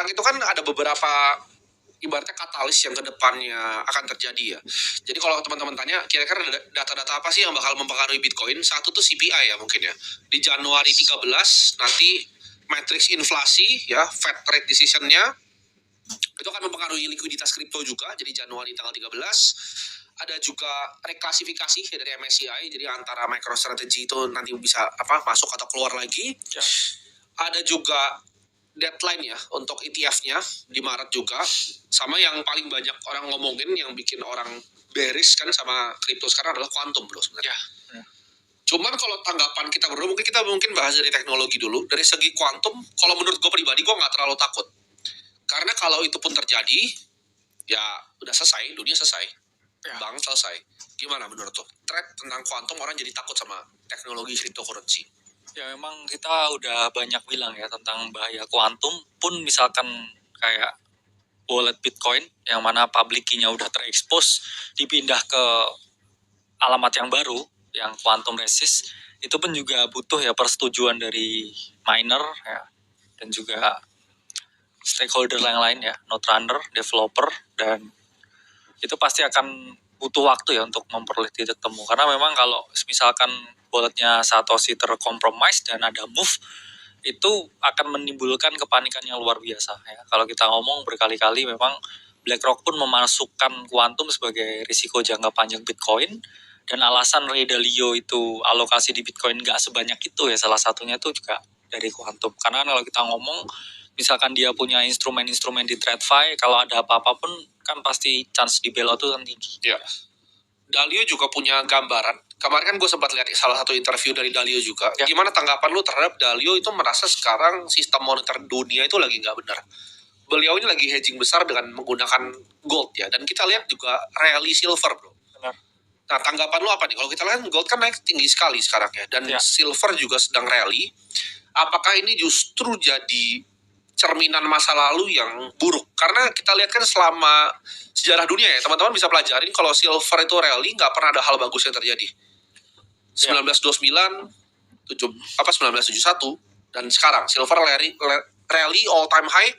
sekarang itu kan ada beberapa ibaratnya katalis yang kedepannya akan terjadi ya. Jadi kalau teman-teman tanya, kira-kira data-data apa sih yang bakal mempengaruhi Bitcoin? Satu tuh CPI ya mungkin ya. Di Januari 13 nanti matriks inflasi ya, Fed rate decision-nya itu akan mempengaruhi likuiditas kripto juga. Jadi Januari tanggal 13 ada juga reklasifikasi ya dari MSCI. Jadi antara MicroStrategy itu nanti bisa masuk atau keluar lagi. Ya. Ada juga deadline ya untuk ETF-nya di Maret juga. Sama yang paling banyak orang ngomongin yang bikin orang bearish kan sama kripto sekarang adalah quantum bro sebenarnya. Ya. Cuman kalau tanggapan kita berdua mungkin bahas dari teknologi dulu. Dari segi quantum, kalau menurut gue pribadi gue nggak terlalu takut. Karena kalau itu pun terjadi, ya udah selesai, dunia selesai, ya. Bank selesai. Gimana menurut lo? Threat tentang quantum orang jadi takut sama teknologi cryptocurrency. Ya memang kita udah banyak bilang ya tentang bahaya kuantum, pun misalkan kayak wallet Bitcoin yang mana public key-nya udah terekspos, dipindah ke alamat yang baru yang quantum resist, itu pun juga butuh ya persetujuan dari miner ya, dan juga stakeholder yang lain ya, node runner, developer, dan itu pasti akan butuh waktu ya untuk memperoleh titik temu. Karena memang kalau misalkan walletnya Satoshi terkompromis dan ada move, itu akan menimbulkan kepanikan yang luar biasa ya. Kalau kita ngomong berkali-kali, memang BlackRock pun memasukkan kuantum sebagai risiko jangka panjang Bitcoin, dan alasan Ray Dalio itu alokasi di Bitcoin nggak sebanyak itu ya, salah satunya itu juga dari kuantum. Karena kalau kita ngomong, misalkan dia punya instrumen-instrumen di TradFi, kalau ada apa-apa pun kan pasti chance di bailout itu kan tinggi. Ya. Dalio juga punya gambaran. Kemarin kan gue sempat lihat salah satu interview dari Dalio juga. Ya. Gimana tanggapan lu terhadap Dalio itu merasa sekarang sistem moneter dunia itu lagi nggak benar? Beliau ini lagi hedging besar dengan menggunakan gold ya. Dan kita lihat juga rally silver bro. Benar. Nah tanggapan lu apa nih? Kalau kita lihat gold kan naik tinggi sekali sekarang ya. Dan silver juga sedang rally. Apakah ini justru jadi cerminan masa lalu yang buruk? Karena kita lihat kan selama sejarah dunia ya, teman-teman bisa pelajarin kalau silver itu rally nggak pernah ada hal bagus yang terjadi. 1929, 1971 dan sekarang silver rally all time high,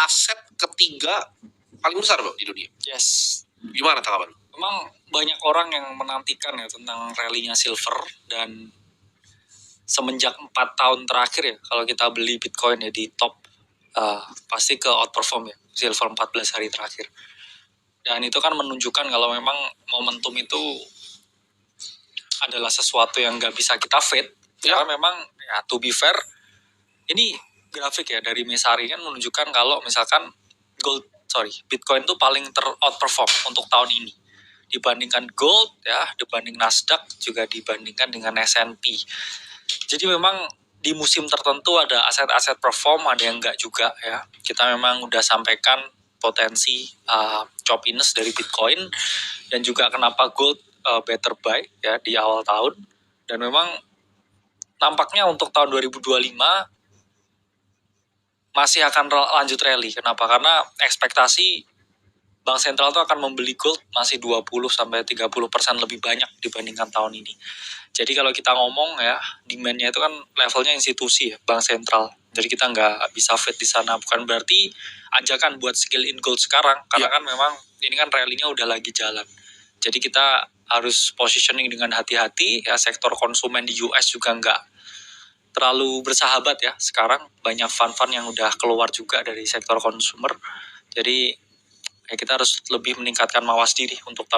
aset ketiga paling besar bro di dunia. Yes. Gimana tanggapan? Memang banyak orang yang menantikan ya tentang rally-nya silver, dan semenjak 4 tahun terakhir ya, kalau kita beli Bitcoin ya di top, pasti ke outperform ya silver 14 hari terakhir. Dan itu kan menunjukkan kalau memang momentum itu adalah sesuatu yang nggak bisa kita fade. Ya. Karena memang ya, to be fair, ini grafik ya dari Messari kan menunjukkan kalau misalkan Bitcoin itu paling outperform untuk tahun ini dibandingkan gold ya, dibanding Nasdaq, juga dibandingkan dengan S&P. Jadi memang di musim tertentu ada aset-aset perform, ada yang enggak juga ya. Kita memang udah sampaikan potensi choppiness dari Bitcoin, dan juga kenapa gold better buy ya di awal tahun. Dan memang nampaknya untuk tahun 2025 masih akan lanjut rally. Kenapa? Karena ekspektasi Bank Sentral itu akan membeli gold masih 20-30% lebih banyak dibandingkan tahun ini. Jadi kalau kita ngomong ya, demand-nya itu kan levelnya institusi ya, Bank Sentral. Jadi kita nggak bisa fade di sana. Bukan berarti ajakan buat skill in gold sekarang, karena kan memang ini kan rally-nya udah lagi jalan. Jadi kita harus positioning dengan hati-hati ya. Sektor konsumen di US juga nggak terlalu bersahabat ya. Sekarang banyak fund-fund yang udah keluar juga dari sektor consumer. Jadi ya kita harus lebih meningkatkan mawas diri untuk tahun